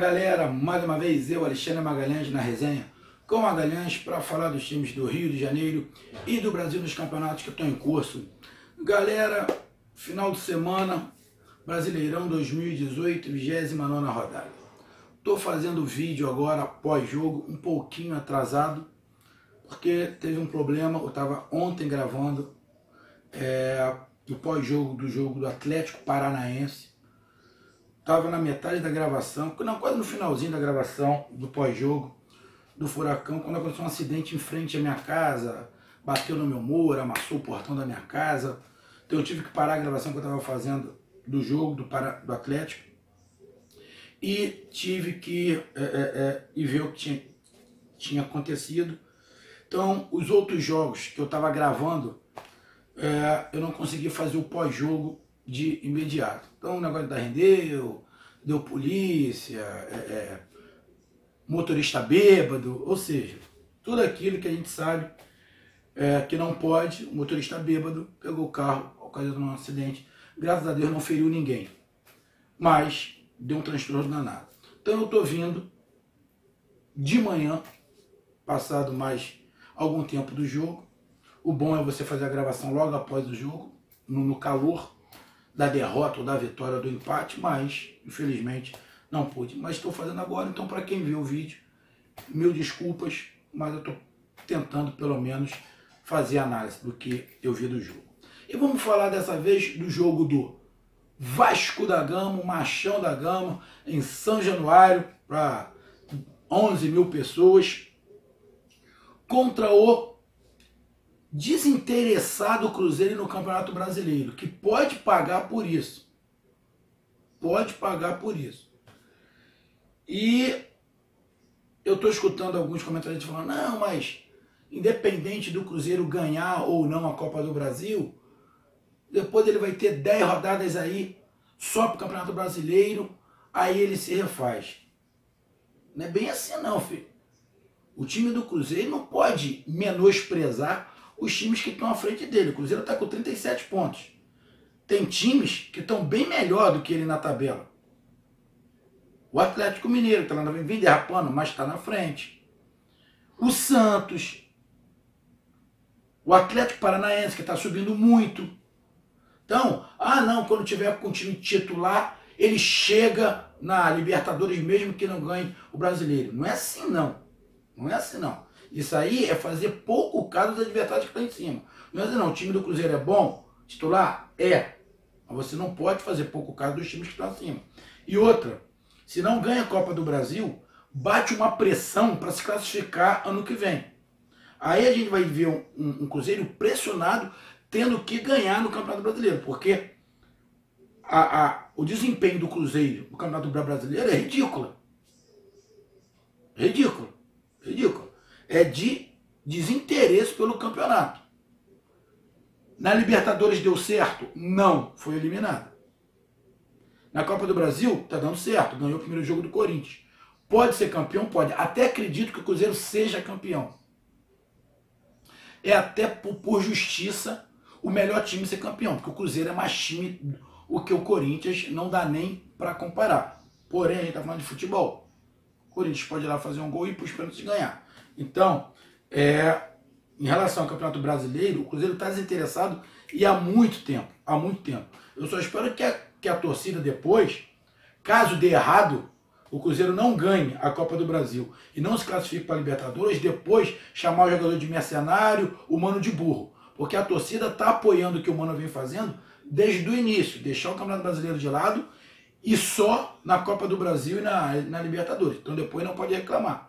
galera, mais uma vez eu, Alexandre Magalhães, na resenha com Magalhães para falar dos times do Rio de Janeiro e do Brasil nos campeonatos que estão em curso. Galera, final de semana, Brasileirão 2018, 29ª rodada. Estou fazendo vídeo agora pós-jogo, um pouquinho atrasado, porque teve um problema. Eu estava ontem gravando o pós-jogo do jogo do Atlético Paranaense. Estava na metade da gravação, não, quase no finalzinho da gravação do pós-jogo do Furacão, quando aconteceu um acidente em frente à minha casa, bateu no meu muro, amassou o portão da minha casa. Então eu tive que parar a gravação que eu estava fazendo do jogo do Atlético e tive que ir ver o que tinha acontecido. Então, os outros jogos que eu estava gravando, eu não consegui fazer o pós-jogo de imediato. Então o negócio da rendeu, deu polícia, motorista bêbado, ou seja, tudo aquilo que a gente sabe que não pode. O motorista bêbado pegou o carro, ocasionou um acidente, graças a Deus não feriu ninguém, mas deu um transtorno danado. Então eu estou vindo de manhã, passado mais algum tempo do jogo. O bom é você fazer a gravação logo após o jogo, no calor da derrota ou da vitória ou do empate, mas infelizmente não pude. Mas estou fazendo agora, então para quem viu o vídeo, mil desculpas, mas eu estou tentando pelo menos fazer análise do que eu vi do jogo. E vamos falar dessa vez do jogo do Vasco da Gama, o Machão da Gama, em São Januário, para 11 mil pessoas, contra o desinteressado Cruzeiro no Campeonato Brasileiro, que pode pagar por isso. Pode pagar por isso. E eu estou escutando alguns comentaristas falando, não, mas independente do Cruzeiro ganhar ou não a Copa do Brasil, depois ele vai ter 10 rodadas aí só para o Campeonato Brasileiro, aí ele se refaz. Não é bem assim não, filho. O time do Cruzeiro não pode menosprezar os times que estão à frente dele. O Cruzeiro está com 37 pontos. Tem times que estão bem melhor do que ele na tabela. O Atlético Mineiro, que está vem derrapando, mas está na frente. O Santos. O Atlético Paranaense, que está subindo muito. Então, não, quando tiver com o time titular, ele chega na Libertadores mesmo que não ganhe o Brasileiro. Não é assim não. Não é assim não. Isso aí é fazer pouco caso dos adversários que estão em cima. Não é assim não. O time do Cruzeiro é bom? Titular? É. Mas você não pode fazer pouco caso dos times que estão acima. E outra, se não ganha a Copa do Brasil, bate uma pressão para se classificar ano que vem. Aí a gente vai ver um Cruzeiro pressionado, tendo que ganhar no Campeonato Brasileiro, porque o desempenho do Cruzeiro no Campeonato Brasileiro é ridículo. Ridículo. Ridículo. É de desinteresse pelo campeonato. Na Libertadores deu certo? Não, foi eliminado. Na Copa do Brasil está dando certo, ganhou o primeiro jogo do Corinthians. Pode ser campeão? Pode. Até acredito que o Cruzeiro seja campeão. É até por justiça o melhor time ser campeão, porque o Cruzeiro é mais time do que o Corinthians, não dá nem para comparar. Porém, a gente está falando de futebol. O Corinthians pode ir lá fazer um gol e ir para os pênaltis ganhar. Então, em relação ao Campeonato Brasileiro, o Cruzeiro está desinteressado e há muito tempo. Há muito tempo. Eu só espero que a torcida depois, caso dê errado, o Cruzeiro não ganhe a Copa do Brasil e não se classifique para a Libertadores, depois chamar o jogador de mercenário, o mano de burro. Porque a torcida está apoiando o que o mano vem fazendo desde o início, deixar o Campeonato Brasileiro de lado e só na Copa do Brasil e na Libertadores. Então depois não pode reclamar.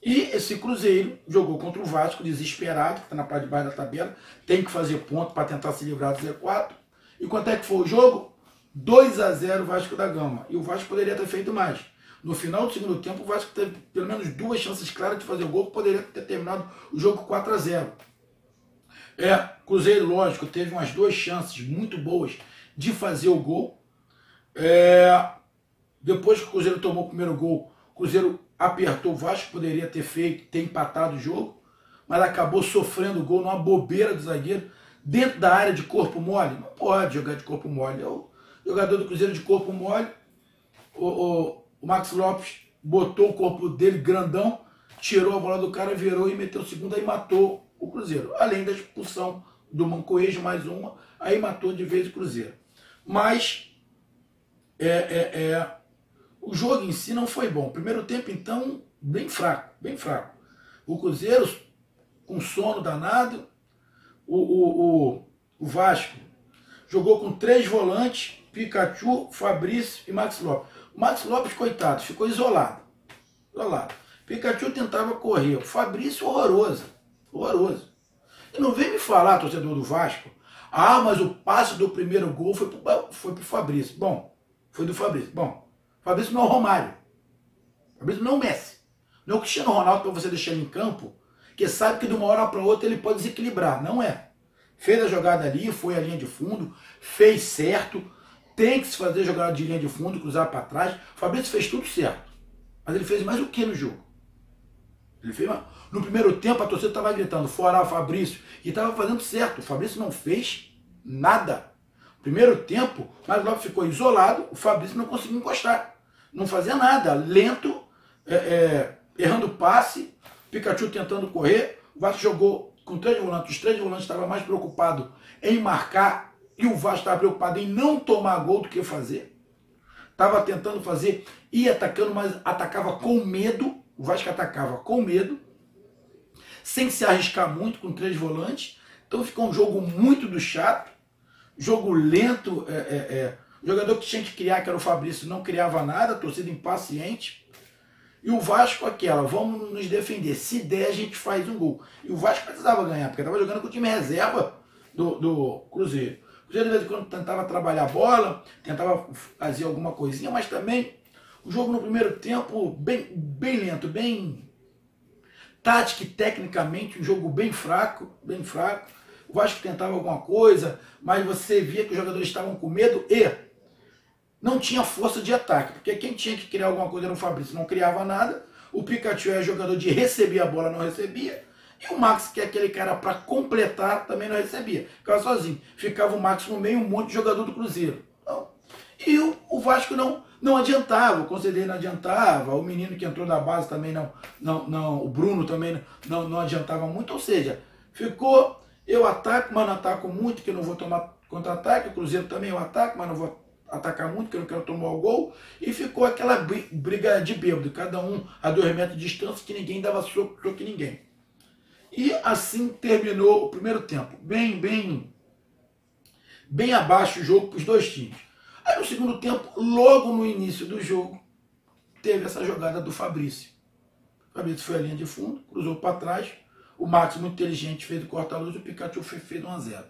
E esse Cruzeiro jogou contra o Vasco, desesperado, que está na parte de baixo da tabela, tem que fazer ponto para tentar se livrar do Z4. E quanto é que foi o jogo? 2-0 Vasco da Gama. E o Vasco poderia ter feito mais. No final do segundo tempo, o Vasco teve pelo menos 2 chances claras de fazer o gol, que poderia ter terminado o jogo 4-0. Cruzeiro, lógico, teve umas 2 chances muito boas de fazer o gol. Depois que o Cruzeiro tomou o primeiro gol, o Cruzeiro apertou o Vasco, poderia ter empatado o jogo, mas acabou sofrendo o gol numa bobeira do zagueiro, dentro da área de corpo mole. Não pode jogar de corpo mole. O jogador do Cruzeiro de corpo mole, o Max Lopes botou o corpo dele grandão, tirou a bola do cara, virou e meteu segunda e matou o Cruzeiro. Além da expulsão do Mancoejo, mais uma, aí matou de vez o Cruzeiro. Mas o jogo em si não foi bom. Primeiro tempo, então, bem fraco, bem fraco. O Cruzeiro com sono danado, o Vasco jogou com 3 volantes, Pikachu, Fabrício e Max Lopes. O Max Lopes, coitado, ficou isolado. Pikachu tentava correr. O Fabrício, horroroso. Horroroso. E não vem me falar, torcedor do Vasco, mas o passe do primeiro gol foi pro Fabrício. Bom, foi do Fabrício. Bom, Fabrício não é o Romário. Fabrício não é o Messi. Não é o Cristiano Ronaldo para você deixar ele em campo, que sabe que de uma hora para outra ele pode desequilibrar. Não é. Fez a jogada ali, foi a linha de fundo, fez certo. Tem que se fazer jogada de linha de fundo, cruzar para trás. O Fabrício fez tudo certo. Mas ele fez mais o que no jogo? Ele fez mais... No primeiro tempo a torcida estava gritando, fora Fabrício, e estava fazendo certo. O Fabrício não fez nada. No primeiro tempo, o Max Lopes ficou isolado, o Fabrício não conseguiu encostar. Não fazia nada, lento, errando passe, Pikachu tentando correr. O Vasco jogou com 3 volantes. Os 3 volantes estavam mais preocupados em marcar e o Vasco estava preocupado em não tomar gol do que fazer. Estava tentando fazer, ia atacando, mas atacava com medo. O Vasco atacava com medo, sem se arriscar muito com 3 volantes. Então ficou um jogo muito do chato, jogo lento. O jogador que tinha que criar, que era o Fabrício, não criava nada, torcida impaciente. E o Vasco vamos nos defender. Se der, a gente faz um gol. E o Vasco precisava ganhar, porque estava jogando com o time reserva do Cruzeiro. O Cruzeiro, de vez em quando, tentava trabalhar a bola, tentava fazer alguma coisinha, mas também o jogo no primeiro tempo bem lento, bem tática e tecnicamente, um jogo bem fraco, bem fraco. O Vasco tentava alguma coisa, mas você via que os jogadores estavam com medo e não tinha força de ataque, porque quem tinha que criar alguma coisa era o Fabrício, não criava nada. O Pikachu é jogador de receber a bola, não recebia. E o Max, que é aquele cara para completar, também não recebia. Ficava sozinho. Ficava o Max no meio, um monte de jogador do Cruzeiro. Então, e o Vasco não adiantava, o conselheiro não adiantava, o menino que entrou da base também não, o Bruno também não adiantava muito. Ou seja, ficou, eu ataco, mas não ataco muito, que eu não vou tomar contra-ataque. O Cruzeiro também eu ataco, mas não vou atacar muito, que eu não quero tomar o gol. E ficou aquela briga de bêbado, cada um a 2 metros de distância, que ninguém dava soco em ninguém. E assim terminou o primeiro tempo, bem abaixo o jogo para os 2 times. Aí no segundo tempo, logo no início do jogo, teve essa jogada do Fabrício. O Fabrício foi a linha de fundo, cruzou para trás, o Max, muito inteligente, fez o corta-luz, o Pikachu fez 1-0.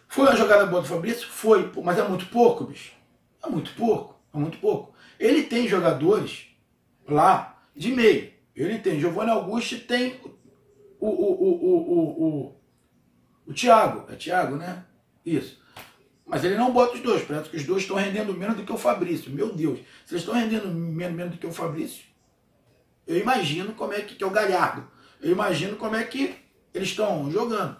Foi uma jogada boa do Fabrício? Foi, mas é muito pouco, bicho. É muito pouco. Ele tem jogadores lá de meio. Ele tem Giovanni Augusto e tem o Thiago. É Thiago, né? Isso. Mas ele não bota os dois. Parece que os dois estão rendendo menos do que o Fabrício. Meu Deus. Se eles estão rendendo menos do que o Fabrício, eu imagino como é que é o Galhardo. Eu imagino como é que eles estão jogando.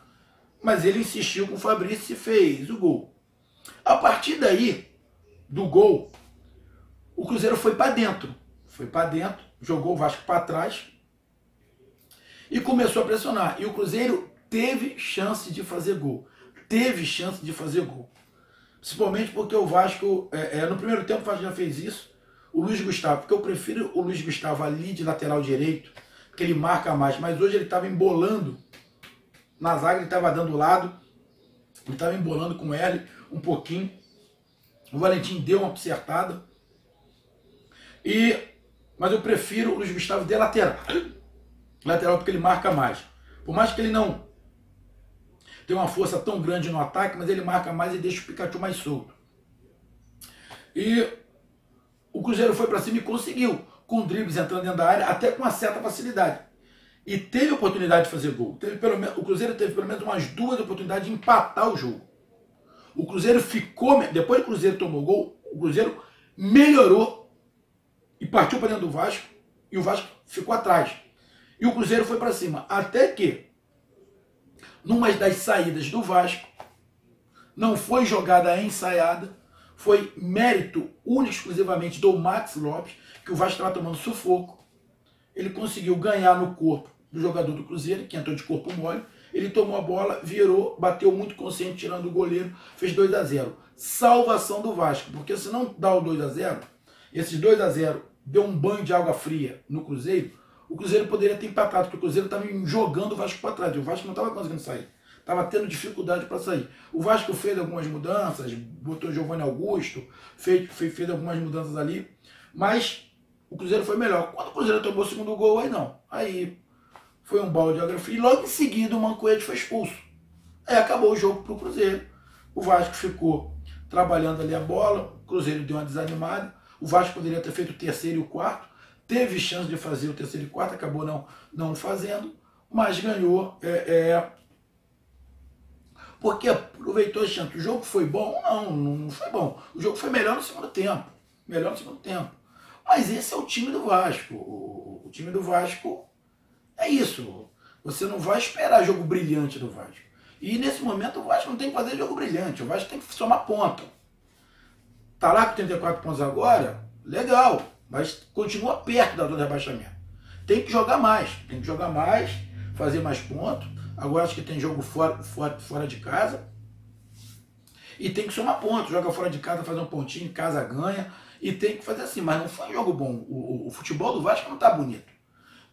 Mas ele insistiu com o Fabrício e fez o gol. A partir daí, do gol, o Cruzeiro foi para dentro. Jogou o Vasco para trás e começou a pressionar. E o Cruzeiro teve chance de fazer gol. Principalmente porque o Vasco, no primeiro tempo o Vasco já fez isso. O Luiz Gustavo, porque eu prefiro o Luiz Gustavo ali de lateral direito, porque ele marca mais. Mas hoje ele estava embolando. Na zaga ele estava dando lado, ele estava embolando com o L um pouquinho. O Valentim deu uma acertada. Mas eu prefiro o Luiz Gustavo de lateral. Lateral porque ele marca mais. Por mais que ele não tenha uma força tão grande no ataque, mas ele marca mais e deixa o Pikachu mais solto. E o Cruzeiro foi para cima e conseguiu, com dribles entrando dentro da área, até com uma certa facilidade. E teve oportunidade de fazer gol. O Cruzeiro teve pelo menos umas 2 oportunidades de empatar o jogo. O Cruzeiro ficou... Depois que o Cruzeiro tomou gol, o Cruzeiro melhorou e partiu para dentro do Vasco. E o Vasco ficou atrás. E o Cruzeiro foi para cima. Até que, numa das saídas do Vasco, não foi jogada ensaiada, foi mérito único exclusivamente do Max Lopes, que o Vasco estava tomando sufoco. Ele conseguiu ganhar no corpo do jogador do Cruzeiro, que entrou de corpo mole. Ele tomou a bola, virou, bateu muito consciente, tirando o goleiro, fez 2-0. Salvação do Vasco, porque se não dá o 2-0, esses 2-0 deu um banho de água fria no Cruzeiro, o Cruzeiro poderia ter empatado, porque o Cruzeiro estava jogando o Vasco para trás, o Vasco não estava conseguindo sair. Estava tendo dificuldade para sair. O Vasco fez algumas mudanças, botou Giovanni Augusto, fez algumas mudanças ali, mas o Cruzeiro foi melhor. Quando o Cruzeiro tomou o segundo gol, aí não. Aí foi um balde de água fria. E logo em seguida o Mancoete foi expulso. Aí acabou o jogo para o Cruzeiro. O Vasco ficou trabalhando ali a bola, o Cruzeiro deu uma desanimada. O Vasco poderia ter feito o terceiro e o quarto. Teve chance de fazer o terceiro e o quarto, acabou não fazendo, mas ganhou. Porque aproveitou a chance. O jogo foi bom? Não foi bom. O jogo foi melhor no segundo tempo. Melhor no segundo tempo. Mas esse é o time do Vasco. O time do Vasco é isso. Você não vai esperar jogo brilhante do Vasco. E nesse momento o Vasco não tem que fazer jogo brilhante. O Vasco tem que somar ponto. Tá lá com 34 pontos agora? Legal. Mas continua perto da zona de rebaixamento. Tem que jogar mais. Tem que jogar mais, fazer mais pontos. Agora acho que tem jogo fora de casa. E tem que somar pontos. Joga fora de casa, faz um pontinho, em casa ganha. E tem que fazer assim. Mas não foi um jogo bom. O futebol do Vasco não tá bonito.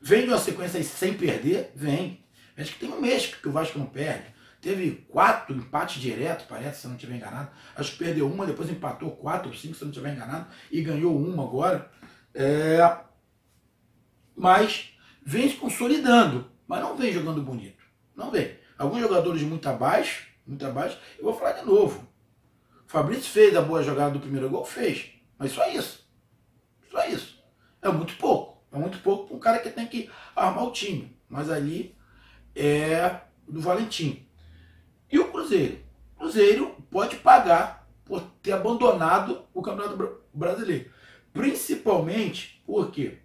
Vem de uma sequência aí sem perder? Vem. Acho que tem um mês que o Vasco não perde. Teve 4 empates diretos, parece, se eu não estiver enganado. Acho que perdeu uma, depois empatou 4 ou 5, se eu não estiver enganado. E ganhou uma agora. Mas vem se consolidando. Mas não vem jogando bonito. Não vem. Alguns jogadores muito abaixo. Eu vou falar de novo. O Fabrício fez a boa jogada do primeiro gol? Fez. Mas só isso. Só isso. É muito pouco. É muito pouco para um cara que tem que armar o time. Mas ali é do Valentim. E o Cruzeiro? O Cruzeiro pode pagar por ter abandonado o Campeonato Brasileiro. Principalmente porque,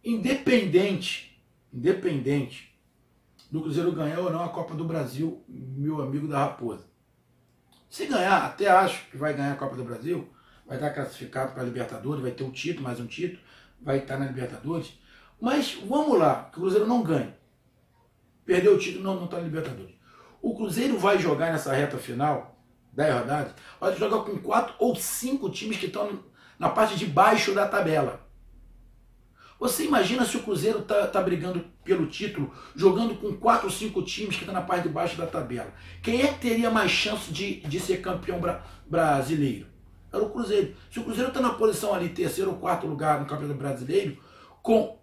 independente do Cruzeiro ganhar ou não a Copa do Brasil, meu amigo da Raposa. Se ganhar, até acho que vai ganhar a Copa do Brasil, vai estar classificado para a Libertadores, vai ter um título, mais um título, vai estar na Libertadores. Mas vamos lá, que o Cruzeiro não ganha. Perdeu o título, não está na Libertadores. O Cruzeiro vai jogar nessa reta final, 10 rodadas, vai jogar com 4 ou 5 times que estão na parte de baixo da tabela. Você imagina se o Cruzeiro tá brigando pelo título, jogando com 4 ou 5 times que estão na parte de baixo da tabela. Quem é que teria mais chance de ser campeão brasileiro? Era o Cruzeiro. Se o Cruzeiro está na posição ali, terceiro ou quarto lugar no Campeonato Brasileiro, com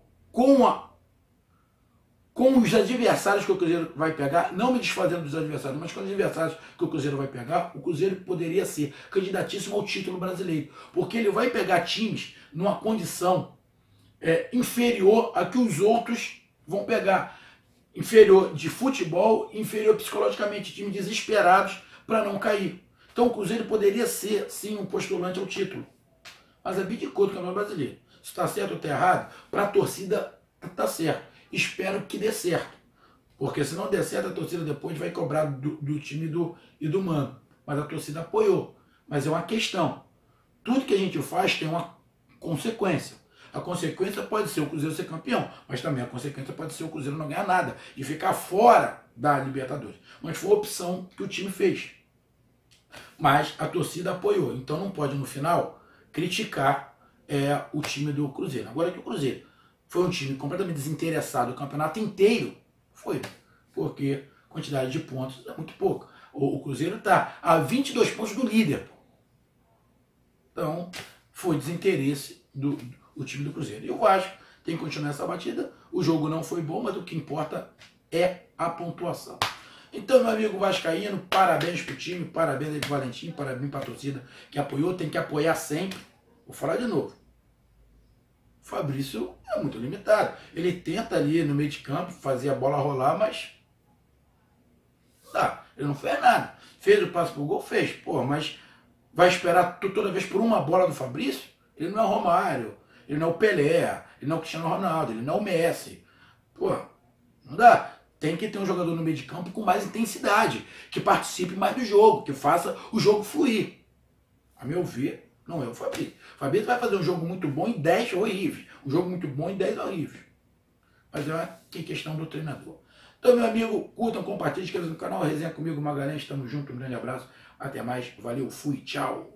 os adversários que o Cruzeiro vai pegar, não me desfazendo dos adversários, mas com os adversários que o Cruzeiro vai pegar, o Cruzeiro poderia ser candidatíssimo ao título brasileiro. Porque ele vai pegar times numa condição inferior a que os outros vão pegar. Inferior de futebol, inferior psicologicamente, times desesperados para não cair. Então o Cruzeiro poderia ser, sim, um postulante ao título. Mas abdicou do Campeonato Brasileiro. Se está certo ou está errado, para a torcida está certo. Espero que dê certo. Porque se não der certo, a torcida depois vai cobrar do time e do mano. Mas a torcida apoiou. Mas é uma questão. Tudo que a gente faz tem uma consequência. A consequência pode ser o Cruzeiro ser campeão, mas também a consequência pode ser o Cruzeiro não ganhar nada e ficar fora da Libertadores. Mas foi a opção que o time fez. Mas a torcida apoiou. Então não pode, no final, criticar o time do Cruzeiro. Agora que o Cruzeiro foi um time completamente desinteressado o campeonato inteiro, foi. Porque a quantidade de pontos é muito pouco. O Cruzeiro está a 22 pontos do líder. Então, foi desinteresse do time do Cruzeiro. E o Vasco tem que continuar essa batida. O jogo não foi bom, mas o que importa é a pontuação. Então, meu amigo vascaíno, parabéns pro time, parabéns aí pro Valentim, parabéns pra torcida que apoiou, tem que apoiar sempre. Vou falar de novo. O Fabrício é muito limitado. Ele tenta ali no meio de campo fazer a bola rolar, mas não dá. Ele não fez nada. Fez o passe pro gol? Fez. Pô, mas vai esperar toda vez por uma bola do Fabrício? Ele não é o Romário, ele não é o Pelé, ele não é o Cristiano Ronaldo, ele não é o Messi. Pô, não dá. Tem que ter um jogador no meio de campo com mais intensidade, que participe mais do jogo, que faça o jogo fluir. A meu ver, não é o Fabrício. O Fabrício vai fazer um jogo muito bom e 10 horríveis. Um jogo muito bom e 10 horríveis. Mas é questão do treinador. Então, meu amigo, curtam, compartilhem, inscrevam no canal, resenha comigo, Magalhães, estamos juntos, um grande abraço, até mais, valeu, fui, tchau.